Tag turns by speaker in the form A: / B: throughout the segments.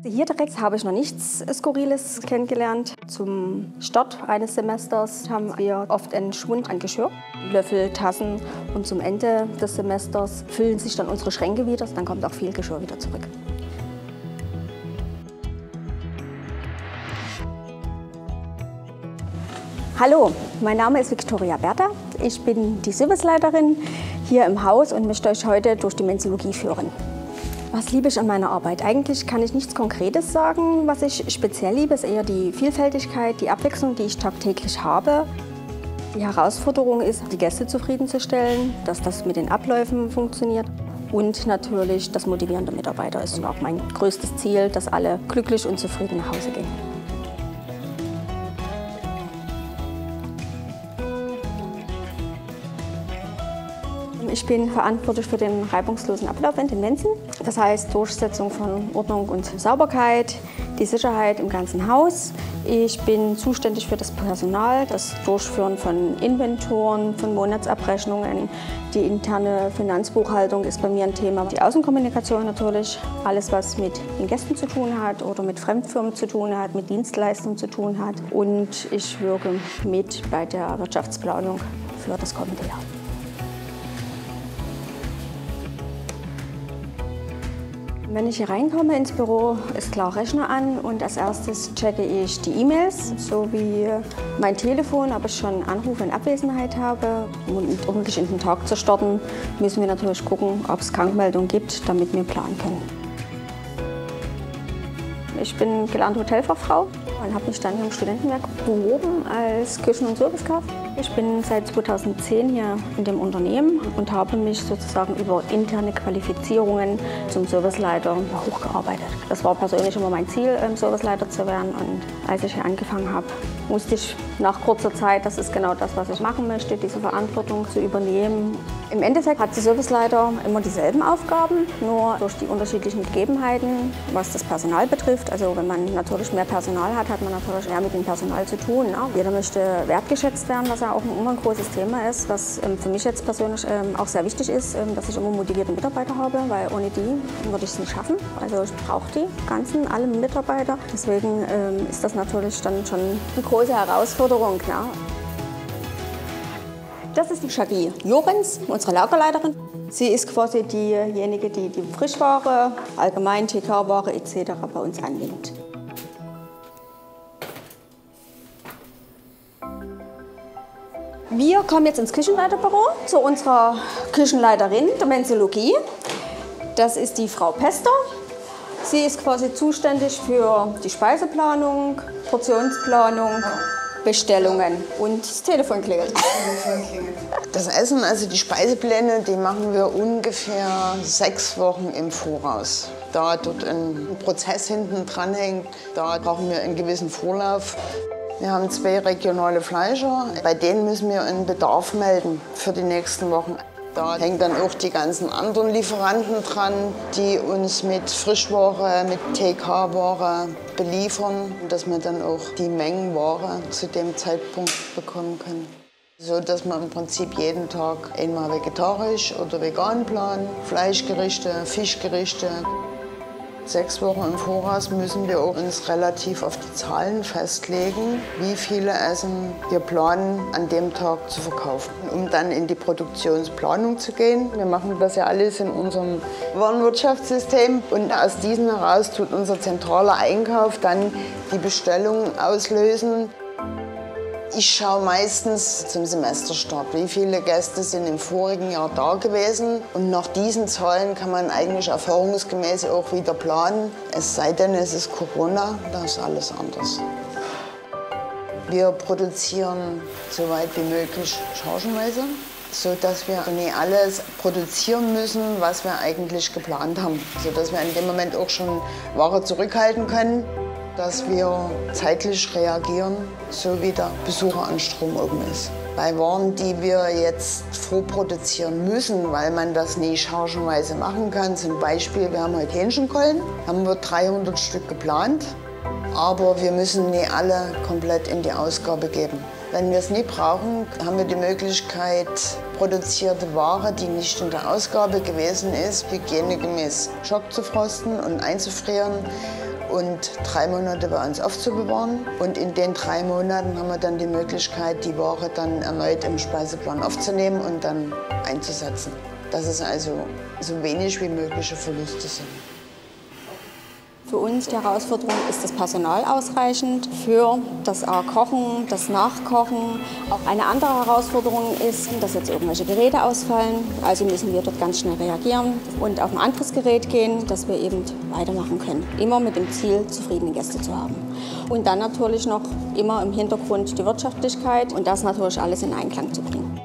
A: Hier direkt habe ich noch nichts Skurriles kennengelernt. Zum Start eines Semesters haben wir oft einen Schwund an Geschirr, Löffel, Tassen. Und zum Ende des Semesters füllen sich dann unsere Schränke wieder. Dann kommt auch viel Geschirr wieder zurück. Hallo, mein Name ist Viktoria Bertha. Ich bin die Serviceleiterin hier im Haus und möchte euch heute durch die Mensologgie führen. Was liebe ich an meiner Arbeit? Eigentlich kann ich nichts Konkretes sagen. Was ich speziell liebe, ist eher die Vielfältigkeit, die Abwechslung, die ich tagtäglich habe. Die Herausforderung ist, die Gäste zufriedenzustellen, dass das mit den Abläufen funktioniert. Und natürlich das Motivieren der Mitarbeiter ist auch mein größtes Ziel, dass alle glücklich und zufrieden nach Hause gehen. Ich bin verantwortlich für den reibungslosen Ablauf in den Mensen. Das heißt Durchsetzung von Ordnung und Sauberkeit, die Sicherheit im ganzen Haus. Ich bin zuständig für das Personal, das Durchführen von Inventuren, von Monatsabrechnungen. Die interne Finanzbuchhaltung ist bei mir ein Thema. Die Außenkommunikation natürlich, alles was mit den Gästen zu tun hat oder mit Fremdfirmen zu tun hat, mit Dienstleistungen zu tun hat. Und ich wirke mit bei der Wirtschaftsplanung für das kommende Jahr. Wenn ich hier reinkomme ins Büro, ist klar Rechner an und als erstes checke ich die E-Mails sowie mein Telefon, ob ich schon Anrufe in Abwesenheit habe. Um ordentlich in den Tag zu starten, müssen wir natürlich gucken, ob es Krankmeldungen gibt, damit wir planen können. Ich bin gelernte Hotelfachfrau und habe mich dann hier im Studentenwerk beworben als Küchen- und Servicekraft. Ich bin seit 2010 hier in dem Unternehmen und habe mich sozusagen über interne Qualifizierungen zum Serviceleiter hochgearbeitet. Das war persönlich immer mein Ziel, Serviceleiter zu werden. Und als ich hier angefangen habe, wusste ich nach kurzer Zeit, das ist genau das, was ich machen möchte, diese Verantwortung zu übernehmen. Im Endeffekt hat der Serviceleiter immer dieselben Aufgaben, nur durch die unterschiedlichen Gegebenheiten, was das Personal betrifft. Also wenn man natürlich mehr Personal hat, hat man natürlich mehr mit dem Personal zu tun. Ne? Jeder möchte wertgeschätzt werden, was ja auch immer ein großes Thema ist, was für mich jetzt persönlich auch sehr wichtig ist, dass ich immer motivierte Mitarbeiter habe, weil ohne die würde ich es nicht schaffen. Also ich brauche die ganzen, alle Mitarbeiter. Deswegen ist das natürlich dann schon eine große Herausforderung. Ja. Das ist die Shagi Jorenz, unsere Lagerleiterin. Sie ist quasi diejenige, die die Frischware, allgemein TK-Ware etc. bei uns annimmt. Wir kommen jetzt ins Küchenleiterbüro zu unserer Küchenleiterin der Mensologgie. Das ist die Frau Pester. Sie ist quasi zuständig für die Speiseplanung, Portionsplanung, Bestellungen und das Telefon klingelt.
B: Das Essen, also die Speisepläne, die machen wir ungefähr 6 Wochen im Voraus. Da dort ein Prozess hinten dran hängt, da brauchen wir einen gewissen Vorlauf. Wir haben 2 regionale Fleischer, bei denen müssen wir einen Bedarf melden für die nächsten Wochen. Da hängen dann auch die ganzen anderen Lieferanten dran, die uns mit Frischware, mit TK-Ware beliefern, dass wir dann auch die Mengen Ware zu dem Zeitpunkt bekommen können. So dass wir im Prinzip jeden Tag einmal vegetarisch oder vegan planen, Fleischgerichte, Fischgerichte. 6 Wochen im Voraus müssen wir auch uns relativ auf die Zahlen festlegen, wie viele Essen wir planen, an dem Tag zu verkaufen, um dann in die Produktionsplanung zu gehen. Wir machen das ja alles in unserem Warenwirtschaftssystem und aus diesem heraus tut unser zentraler Einkauf dann die Bestellungen auslösen. Ich schaue meistens zum Semesterstart, wie viele Gäste sind im vorigen Jahr da gewesen. Und nach diesen Zahlen kann man eigentlich erfahrungsgemäß auch wieder planen. Es sei denn, es ist Corona, da ist alles anders. Wir produzieren so weit wie möglich chargenweise, sodass wir nicht alles produzieren müssen, was wir eigentlich geplant haben. Sodass wir in dem Moment auch schon Ware zurückhalten können. Dass wir zeitlich reagieren, so wie der Besucheranstrom oben ist. Bei Waren, die wir jetzt vorproduzieren müssen, weil man das nie chargenweise machen kann, zum Beispiel, wir haben heute Hähnchenkeulen, haben wir 300 Stück geplant, aber wir müssen nie alle komplett in die Ausgabe geben. Wenn wir es nie brauchen, haben wir die Möglichkeit, produzierte Ware, die nicht in der Ausgabe gewesen ist, hygienegemäß schockzufrosten und einzufrieren und 3 Monate bei uns aufzubewahren. Und in den 3 Monaten haben wir dann die Möglichkeit, die Ware dann erneut im Speiseplan aufzunehmen und dann einzusetzen. Dass es also so wenig wie mögliche Verluste sind.
A: Für uns die Herausforderung ist das Personal ausreichend für das Kochen, das Nachkochen. Auch eine andere Herausforderung ist, dass jetzt irgendwelche Geräte ausfallen. Also müssen wir dort ganz schnell reagieren und auf ein anderes Gerät gehen, dass wir eben weitermachen können. Immer mit dem Ziel, zufriedene Gäste zu haben. Und dann natürlich noch immer im Hintergrund die Wirtschaftlichkeit und das natürlich alles in Einklang zu bringen.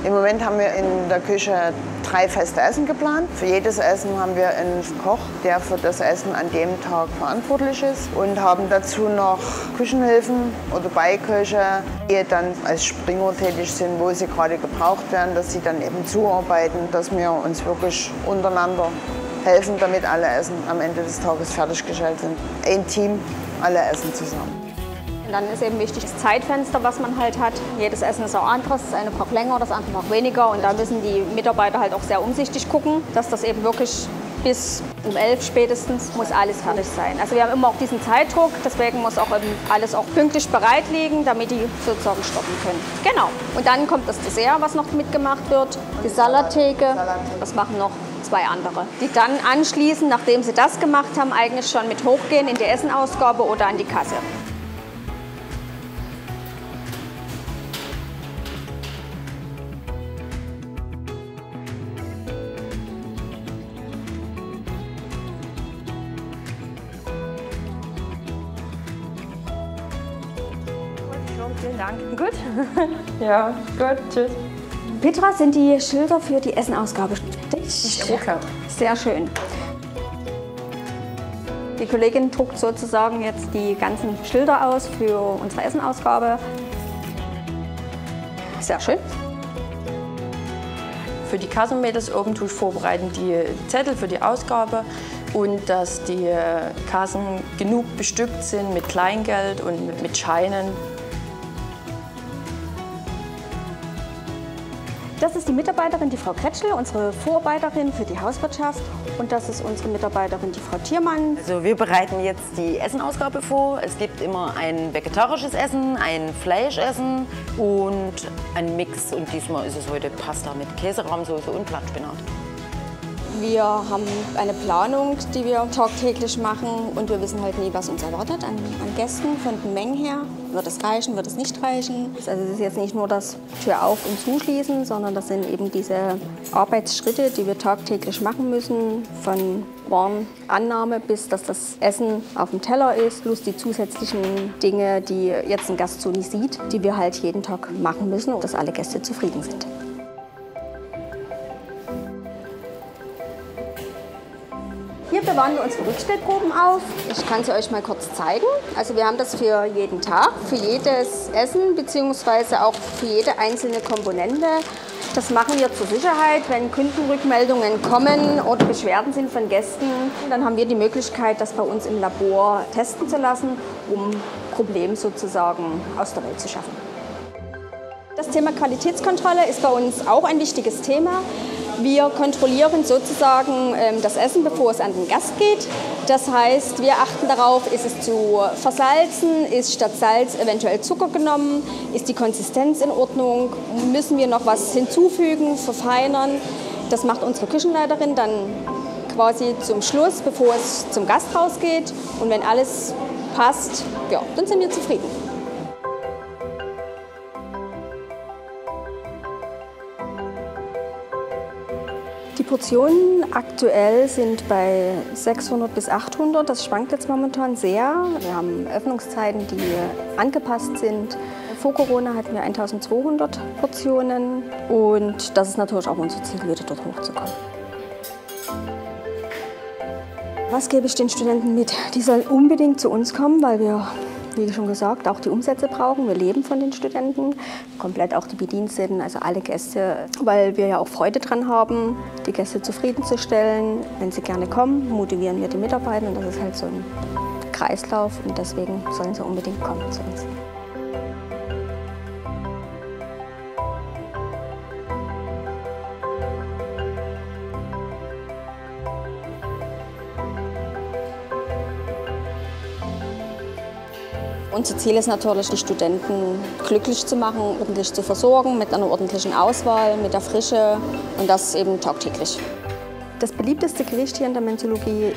B: Im Moment haben wir in der Küche 3 feste Essen geplant. Für jedes Essen haben wir einen Koch, der für das Essen an dem Tag verantwortlich ist. Und haben dazu noch Küchenhilfen oder Beiköche, die dann als Springer tätig sind, wo sie gerade gebraucht werden, dass sie dann eben zuarbeiten, dass wir uns wirklich untereinander helfen, damit alle Essen am Ende des Tages fertiggestellt sind. Ein Team, alle essen zusammen.
A: Und dann ist eben wichtig das Zeitfenster, was man halt hat. Jedes Essen ist auch anderes. Das eine braucht länger, das andere braucht weniger. Und da müssen die Mitarbeiter halt auch sehr umsichtig gucken, dass das eben wirklich bis um 11 spätestens muss alles fertig sein. Also wir haben immer auch diesen Zeitdruck, deswegen muss auch eben alles auch pünktlich bereit liegen, damit die sozusagen stoppen können. Genau. Und dann kommt das Dessert, was noch mitgemacht wird, die Salattheke. Das machen noch 2 andere, die dann anschließend, nachdem sie das gemacht haben, eigentlich schon mit hochgehen in die Essenausgabe oder an die Kasse.
C: Vielen Dank. Gut? Ja, gut. Tschüss.
A: Petra, sind die Schilder für die Essenausgabe fertig?
C: Ich drucke.
A: Sehr schön. Die Kollegin druckt sozusagen jetzt die ganzen Schilder aus für unsere Essenausgabe. Sehr schön.
C: Für die Kassenmädels oben tue ich vorbereiten die Zettel für die Ausgabe und dass die Kassen genug bestückt sind mit Kleingeld und mit Scheinen.
A: Das ist die Mitarbeiterin, die Frau Kretschel, unsere Vorarbeiterin für die Hauswirtschaft. Und das ist unsere Mitarbeiterin, die Frau Thiermann.
D: Also wir bereiten jetzt die Essenausgabe vor. Es gibt immer ein vegetarisches Essen, ein Fleischessen und ein Mix. Und diesmal ist es heute Pasta mit Käserahmsoße und Blattspinat.
A: Wir haben eine Planung, die wir tagtäglich machen und wir wissen halt nie, was uns erwartet an Gästen von den Mengen her. Wird es reichen, wird es nicht reichen? Also es ist jetzt nicht nur das Tür auf und zuschließen, sondern das sind eben diese Arbeitsschritte, die wir tagtäglich machen müssen, von Warenannahme bis dass das Essen auf dem Teller ist, plus die zusätzlichen Dinge, die jetzt ein Gast so nicht sieht, die wir halt jeden Tag machen müssen, dass alle Gäste zufrieden sind. Hier bewahren wir unsere Rückstellproben auf. Ich kann sie euch mal kurz zeigen. Also wir haben das für jeden Tag, für jedes Essen bzw. auch für jede einzelne Komponente. Das machen wir zur Sicherheit, wenn Kundenrückmeldungen kommen oder Beschwerden sind von Gästen. Dann haben wir die Möglichkeit, das bei uns im Labor testen zu lassen, um Probleme sozusagen aus der Welt zu schaffen. Das Thema Qualitätskontrolle ist bei uns auch ein wichtiges Thema. Wir kontrollieren sozusagen das Essen, bevor es an den Gast geht. Das heißt, wir achten darauf, ist es zu versalzen, ist statt Salz eventuell Zucker genommen, ist die Konsistenz in Ordnung, müssen wir noch was hinzufügen, verfeinern. Das macht unsere Küchenleiterin dann quasi zum Schluss, bevor es zum Gast rausgeht. Und wenn alles passt, ja, dann sind wir zufrieden. Die Portionen aktuell sind bei 600 bis 800. Das schwankt jetzt momentan sehr. Wir haben Öffnungszeiten, die angepasst sind. Vor Corona hatten wir 1200 Portionen und das ist natürlich auch unser Ziel, wieder dort hochzukommen. Was gebe ich den Studenten mit? Die sollen unbedingt zu uns kommen, weil wir, wie schon gesagt, auch die Umsätze brauchen. Wir leben von den Studenten, komplett auch die Bediensteten, also alle Gäste, weil wir ja auch Freude dran haben, die Gäste zufriedenzustellen. Wenn sie gerne kommen, motivieren wir die Mitarbeiter und das ist halt so ein Kreislauf und deswegen sollen sie unbedingt kommen zu uns. Unser Ziel ist natürlich, die Studenten glücklich zu machen, ordentlich zu versorgen, mit einer ordentlichen Auswahl, mit der Frische und das eben tagtäglich. Das beliebteste Gericht hier in der Mentologie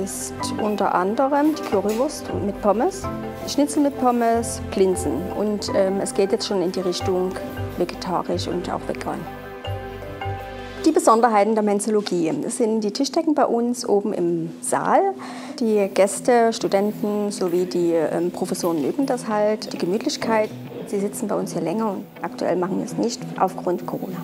A: ist unter anderem die Currywurst mit Pommes, Schnitzel mit Pommes, Linsen und es geht jetzt schon in die Richtung vegetarisch und auch vegan. Die Besonderheiten der Mentologie sind die Tischdecken bei uns oben im Saal. Die Gäste, Studenten sowie die Professoren mögen das halt, die Gemütlichkeit. Sie sitzen bei uns hier länger und aktuell machen wir es nicht aufgrund Corona.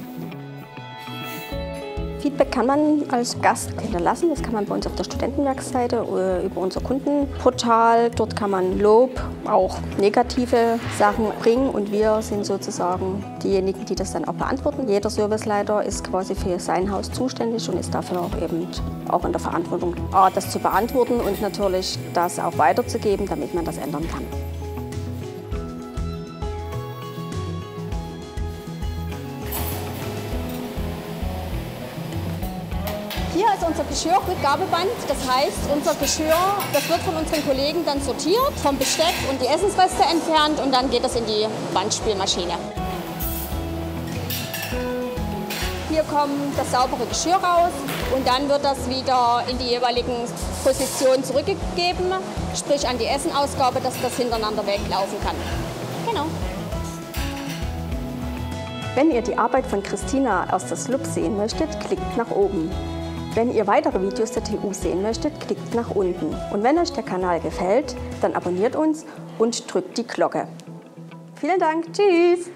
A: Feedback kann man als Gast hinterlassen. Das kann man bei uns auf der Studentenwerksseite über unser Kundenportal. Dort kann man Lob, auch negative Sachen bringen und wir sind sozusagen diejenigen, die das dann auch beantworten. Jeder Serviceleiter ist quasi für sein Haus zuständig und ist dafür auch eben auch in der Verantwortung, das zu beantworten und natürlich das auch weiterzugeben, damit man das ändern kann. Hier ist unser Geschirrrückgabeband, das heißt, unser Geschirr, das wird von unseren Kollegen dann sortiert, vom Besteck und die Essensreste entfernt und dann geht das in die Bandspülmaschine. Hier kommt das saubere Geschirr raus und dann wird das wieder in die jeweiligen Positionen zurückgegeben, sprich an die Essenausgabe, dass das hintereinander weglaufen kann. Genau. Wenn ihr die Arbeit von Christina aus der SLUB sehen möchtet, klickt nach oben. Wenn ihr weitere Videos der TU sehen möchtet, klickt nach unten. Und wenn euch der Kanal gefällt, dann abonniert uns und drückt die Glocke. Vielen Dank, tschüss!